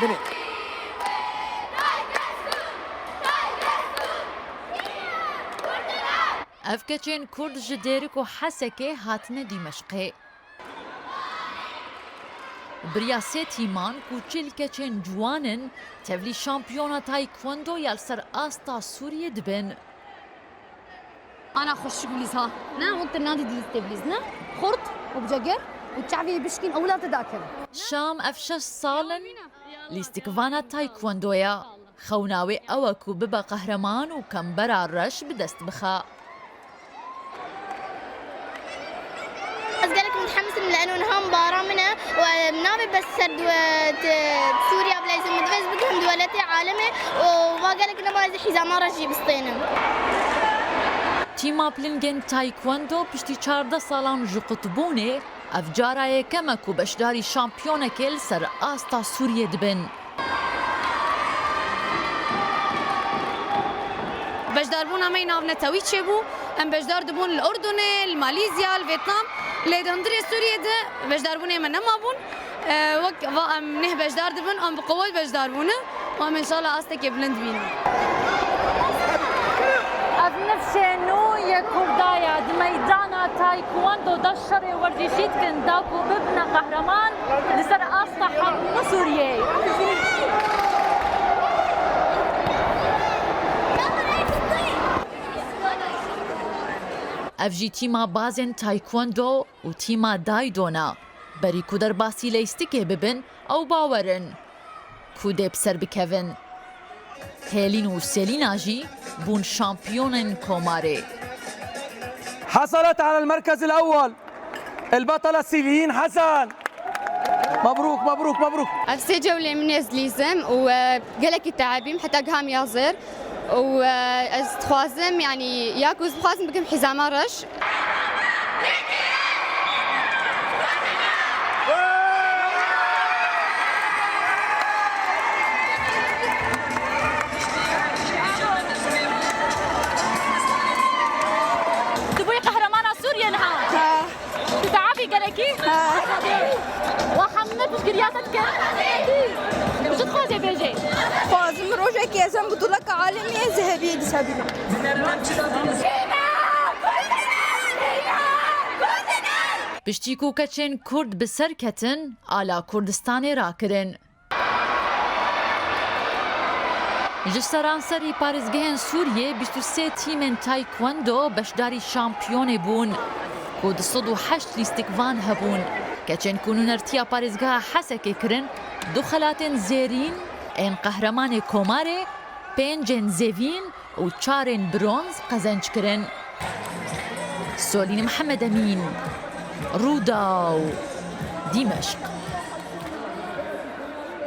بنێ ئەفکەچێن کورد ji Dêrik û Hesekê hatine Dîmeşqê. Biriya sê tîman ku çêlkeçên ciwan in tevlî şampiyona Taekwondo ya li ser asta Sûriyê dibin. أنا أخش بليزها نا وأنت النادي دليزتي بليزنا خرط وبجقر وتشعبي بشكين أولاد ذاكر Şam ev 6 salin lîstikvana Taekwondoya xewnawê ew e ku bibe qehreman û kembera reş bi dest bixe. قالك متحمس لانه انها مباراه منها ونابي بس سرد سوريا بلا يسمى دفز بكم دولتي عالمي وقالك انه ما يزي حزام رجي بسطينم Tîma Plingên Taekwondo piştî 14 salan ji qutbûnê ev cara yekem e ku beşdarî şampiyonekê li ser asta Sûriyê dibin. بجداربونا ما يناف نتاوي تشيبو ام بجدار دبون الاردن ماليزيا الفيتنام ليدندري سوريا ده بجداربونا من ما بون وك ام نه بجدار دبن ام بقوه بجداربونا وام ان شاء الله استك بلند بينا نفسه يا كردايا دي ميدانا تايكواندو ده الشر ورجيشيت كن داكو ببنا قهرمان لسر أسطح سوريا ev jî tîma bazên Taekwondo û tîma Daidona berî ku derbasî lêstikê bibin ew bawerin ku dê bi ser bikevin. Hêlîn û Selîna jî bûn şampiyonên komarê. حصلت على المركز الأول البطلة سيلين حسن مبروك مبروك مبروك أفسي جولة من يزليزم وقالك التعابيم حتى قهام يازر واستخوازم يعني ياكوز بخوازم بكم حزام رش تبوي قهرمانة سوريا نها تتعافي قالكي وحمد بشكرياتك وش تخوزي بيجي خوازم روجك يا زلمه بطولة عالمية ذهبية دسابينا Piştî ku keçên Kurd bi ser ketin, ala Kurdistanê rakirin. Ji seranserî parêzgehên Sûriyê 23 tîmên Taekwondo beşdarî şampiyonê bûn ku 208 lîstikvan hebûn. Keçên ku nûnertiya parêzgeha Hesekê kirin, du xelatên zêrîn, ên qehremanê komarê, 5 zevîn û 4 bronz qezenc kirin. Solîn Mihemed Emîn, Rûda û Dîmeşq.